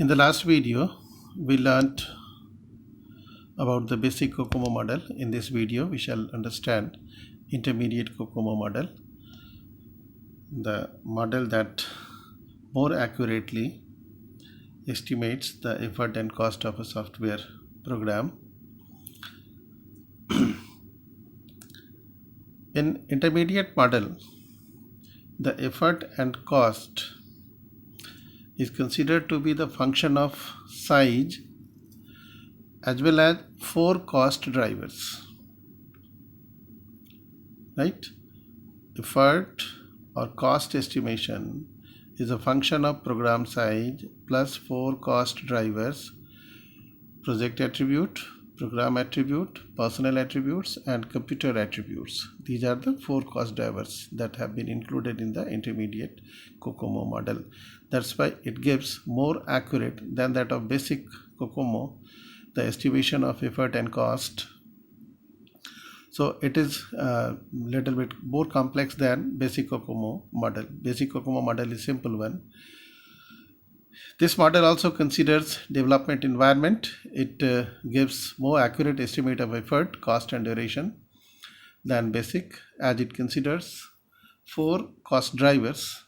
In the last video, we learned about the basic COCOMO model. In this video, we shall understand intermediate COCOMO model, the model that more accurately estimates the effort and cost of a software program. In intermediate model, the effort and cost is considered to be the function of size as well as 4 cost drivers, right? Effort or cost estimation is a function of program size plus 4 cost drivers: project attribute, program attribute, personnel attributes, and computer attributes. These are the 4 cost drivers that have been included in the intermediate COCOMO model. That's why it gives more accurate than that of basic COCOMO, the estimation of effort and cost. So it is a little bit more complex than basic COCOMO model. Basic COCOMO model is simple one. This model also considers development environment. It gives more accurate estimate of effort, cost, and duration than basic, as it considers 4 cost drivers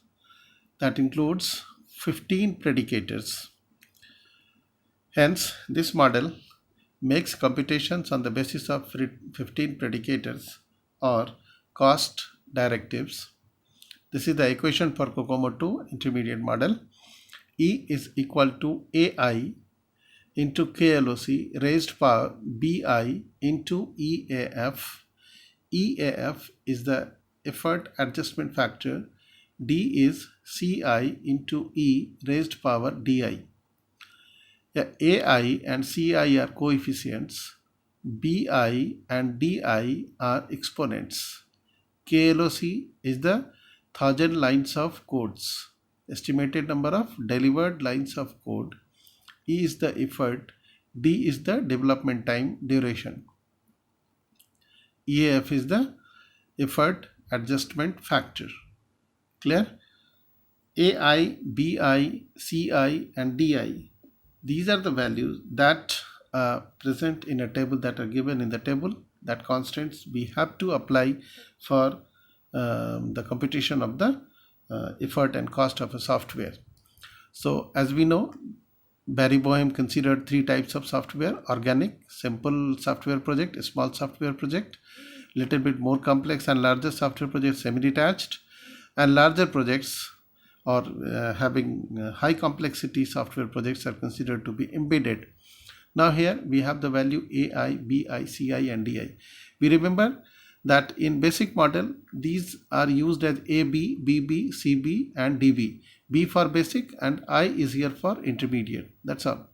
that includes 15 predicators. Hence, this model makes computations on the basis of 15 predicators or cost directives. This is the equation for COCOMO 2 intermediate model. E is equal to AI into KLOC raised power BI into EAF. EAF is the effort adjustment factor. D is CI into E raised power DI. AI and CI are coefficients. BI and DI are exponents. KLOC is the 1000 lines of codes, estimated number of delivered lines of code. E is the effort. D is the development time duration. EAF is the effort adjustment factor. Clear? AI, BI, CI, and DI. These are the values that are present in a table, that are given in the table, that constants we have to apply for the computation of the effort and cost of a software. So as we know, Barry Boehm considered 3 types of software: organic, simple software project, a small software project, little bit more complex and larger software projects, semi-detached, and larger projects or having high complexity software projects are considered to be embedded. Now here we have the value AI, BI, CI, and DI. We remember that in basic model these are used as AB, BB, CB, and DB. B for basic and I is here for intermediate. That's all.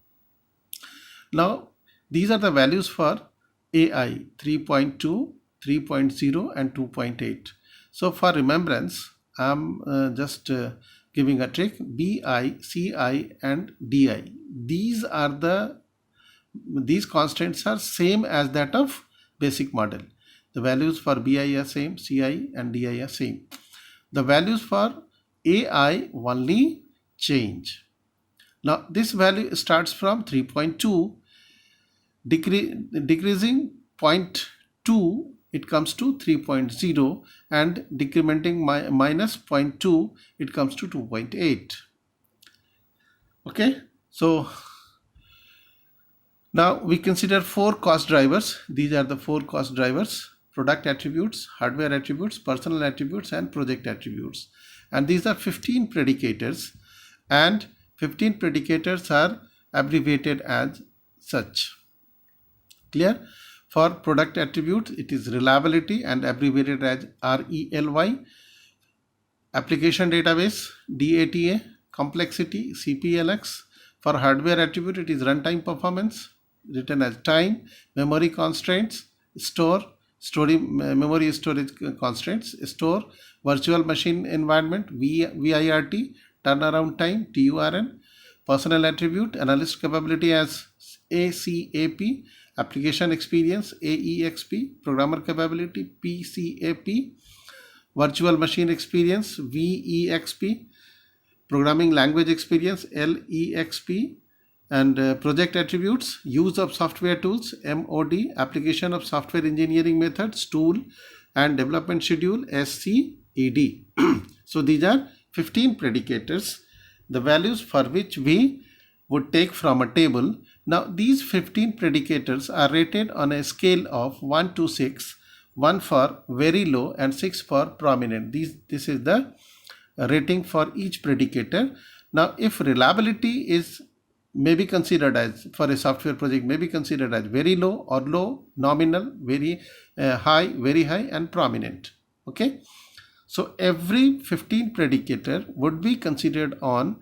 Now these are the values for AI: 3.2, 3.0, and 2.8. So for remembrance, I'm just giving a trick. BI, CI, and DI. These constants are same as that of basic model. The values for BI are same, CI and DI are same. The values for AI only change. Now this value starts from 3.2, decreasing 0.2, it comes to 3.0, and decrementing minus 0.2, it comes to 2.8. Okay, so now we consider 4 cost drivers. These are the 4 cost drivers: product attributes, hardware attributes, personal attributes, and project attributes. And these are 15 predicators, and 15 predicators are abbreviated as such. Clear? For product attributes, it is reliability and abbreviated as RELY. Application database, DATA. Complexity, CPLX. For hardware attribute, it is runtime performance, written as time. Memory constraints, memory storage constraints, store. Virtual machine environment, VIRT. Turnaround time, TURN. Personal attribute, analyst capability as ACAP. Application experience, AEXP. Programmer capability, PCAP. Virtual machine experience, VEXP. Programming language experience, LEXP. And project attributes, use of software tools, MOD, application of software engineering methods, tool, and development schedule, SCED. So these are 15 predicators, the values for which we would take from a table. Now these 15 predicators are rated on a scale of 1 to 6, 1 for very low and 6 for prominent. This is the rating for each predicator. Now if reliability is may be considered as, for a software project, may be considered as very low or low, nominal, very high, very high, and prominent. Okay, so every 15 predicator would be considered on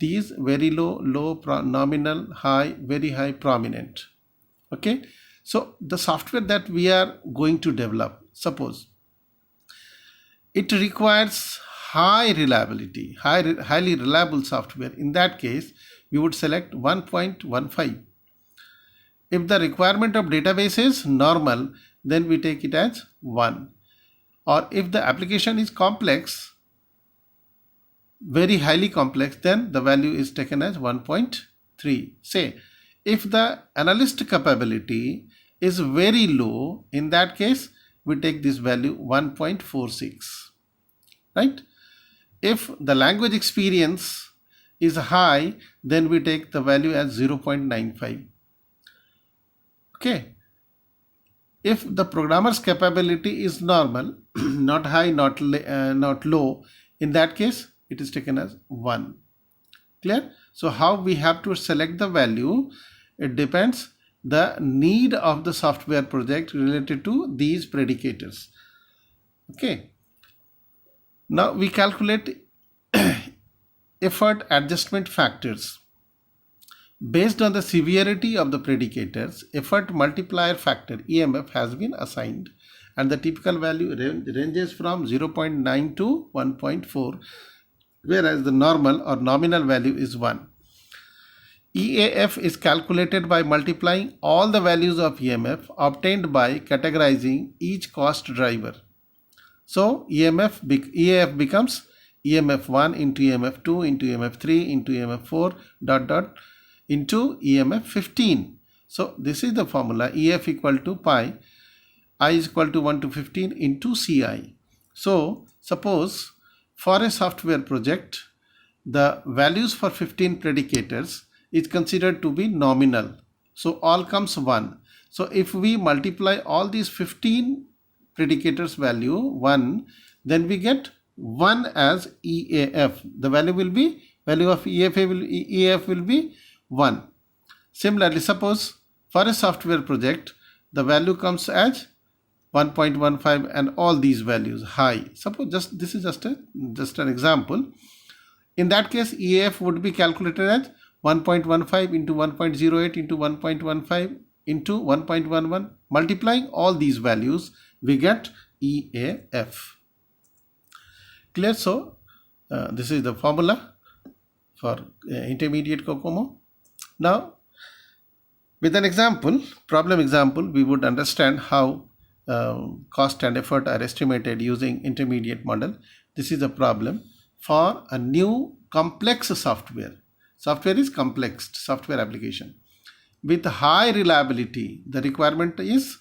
these: very low, low, nominal, high, very high, prominent. Okay, so the software that we are going to develop, suppose it requires high reliability, highly reliable software. In that case, we would select 1.15. If the requirement of database is normal, then we take it as 1. Or if the application is complex, very highly complex, then the value is taken as 1.3. Say, if the analyst capability is very low, in that case, we take this value 1.46. Right? If the language experience is high, then we take the value as 0.95. Okay. If the programmer's capability is normal, not high, not low, in that case, it is taken as 1. Clear? So how we have to select the value? It depends the need of the software project related to these predicators. Okay. Now we calculate effort adjustment factors. Based on the severity of the predicators, effort multiplier factor EMF has been assigned, and the typical value ranges from 0.9 to 1.4, whereas the normal or nominal value is 1. EAF is calculated by multiplying all the values of EMF obtained by categorizing each cost driver. So EAF becomes EMF1 into EMF2 into EMF3 into EMF4 ... into EMF15. So this is the formula: EF equal to pi, I is equal to 1 to 15 into CI. So suppose for a software project, the values for 15 predicators is considered to be nominal. So all comes 1. So if we multiply all these 15 predicators value 1, then we get 1 as EAF. The value of EAF will be 1. Similarly, suppose for a software project, the value comes as 1.15 and all these values high. Suppose this is just an example. In that case, EAF would be calculated as 1.15 into 1.08 into 1.15 into 1.11. Multiplying all these values, we get EAF. Clear? So this is the formula for intermediate COCOMO. Now, with an problem example, we would understand how cost and effort are estimated using intermediate model. This is a problem for a new complex software. Software is complex software application with high reliability. The requirement is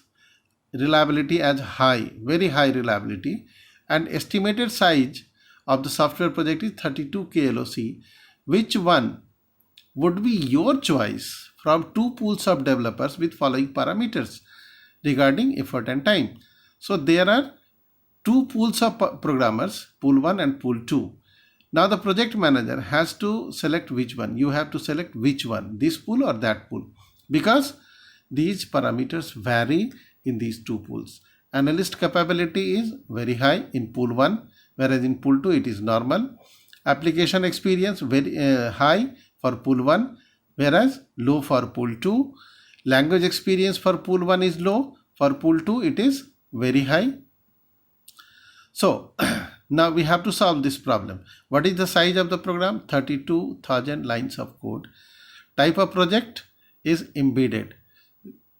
reliability as high, very high reliability, and estimated size of the software project is 32 KLOC. Which one would be your choice from two pools of developers with following parameters regarding effort and time? So there are two pools of programmers, pool 1 and pool 2. Now the project manager has to select which one. You have to select which one, this pool or that pool, because these parameters vary in these two pools. Analyst capability is very high in pool 1, whereas in pool 2 it is normal. Application experience very high for pool 1, whereas low for pool 2. Language experience for pool 1 is low, for pool 2 it is very high. So now we have to solve this problem. What is the size of the program? 32,000 lines of code. Type of project is embedded.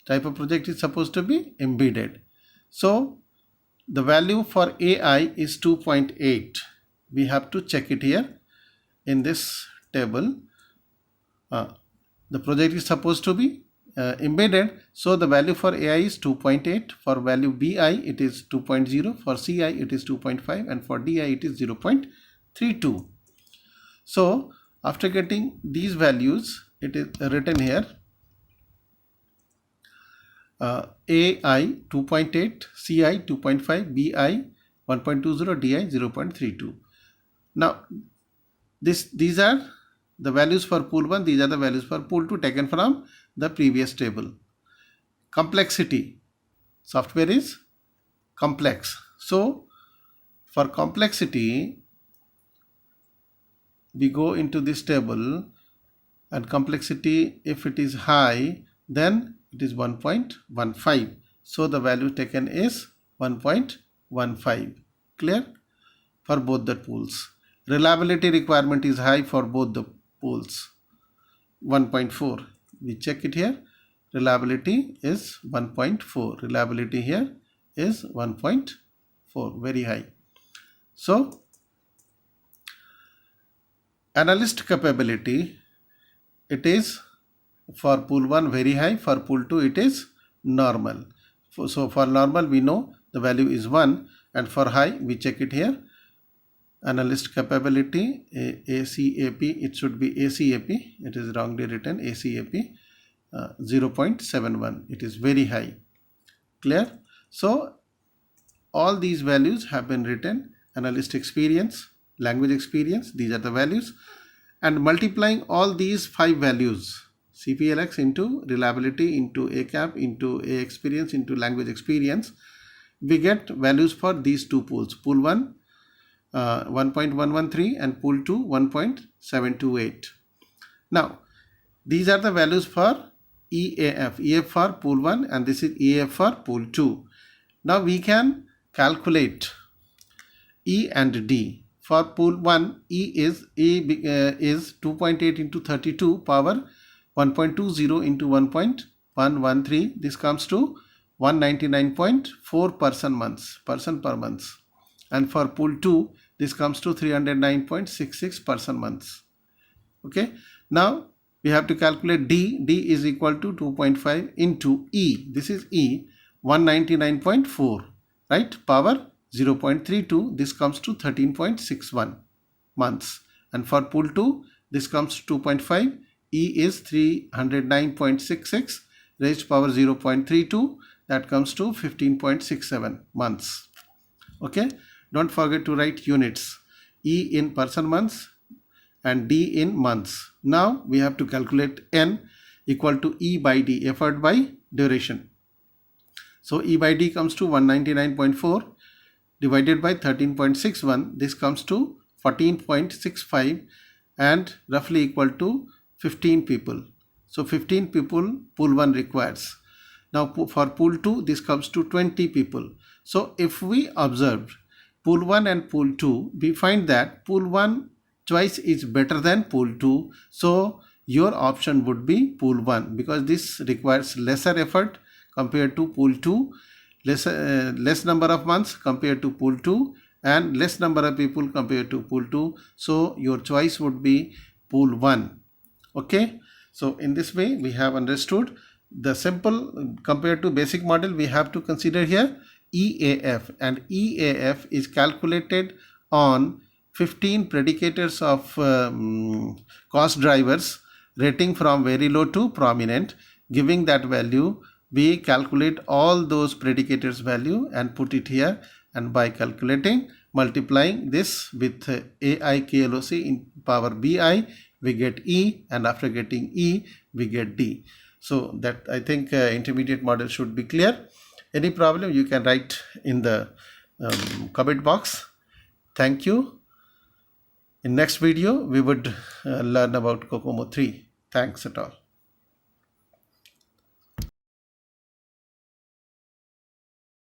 Type of project is supposed to be embedded. So the value for AI is 2.8. We have to check it here in this table. The project is supposed to be embedded. So the value for AI is 2.8, for value BI it is 2.0, for CI it is 2.5, and for DI it is 0.32. So after getting these values, it is written here AI 2.8, CI 2.5, BI 1.20, DI 0.32. Now these are the values for pool 1, these are the values for pool 2 taken from the previous table. Complexity, software is complex. So for complexity, we go into this table, and complexity, if it is high, then it is 1.15. So the value taken is 1.15. Clear? For both the pools. Reliability requirement is high for both the pools, 1.4. We check it here. Reliability is 1.4. Reliability here is 1.4, very high. So analyst capability, it is for pool 1 very high, for pool 2 it is normal. So for normal we know the value is 1, and for high we check it here. Analyst capability, ACAP, it should be ACAP, it is wrongly written, ACAP 0.71, it is very high. Clear? So all these values have been written. Analyst experience, language experience, these are the values, and multiplying all these 5 values, CPLX into reliability into ACAP into A experience into language experience, we get values for these two pools, pool 1 1.113 and pool 2 1.728. Now these are the values for EAF, EF for pool 1 and this is EAF for pool 2. Now we can calculate E and D. For pool 1, E is 2.8 into 32 power 1.20 into 1.113. This comes to 199.4 person per month. And for pool 2, this comes to 309.66 person months. Okay. Now we have to calculate D. D is equal to 2.5 into E. This is E, 199.4, right? Power 0.32. This comes to 13.61 months. And for pool 2, this comes to 2.5. E is 309.66 raised power 0.32. That comes to 15.67 months. Okay. Don't forget to write units. E in person months and D in months. Now we have to calculate N equal to E by D, effort by duration. So E by D comes to 199.4 divided by 13.61. This comes to 14.65 and roughly equal to 15 people. So 15 people pool 1 requires. Now for pool 2, this comes to 20 people. So if we observe pool 1 and pool 2, we find that pool 1 choice is better than pool 2. So your option would be pool 1 because this requires lesser effort compared to pool 2, less number of months compared to pool 2 and less number of people compared to pool 2. So your choice would be pool 1. Okay. So in this way we have understood the simple compared to basic model. We have to consider here EAF, and EAF is calculated on 15 predicators of cost drivers rating from very low to prominent. Giving that value, we calculate all those predicators value and put it here, and by calculating, multiplying this with AI KLOC in power BI, we get E, and after getting E we get D. So that I think intermediate model should be clear. Any problem you can write in the comment box. Thank you. In next video we would learn about COCOMO 3. Thanks at all.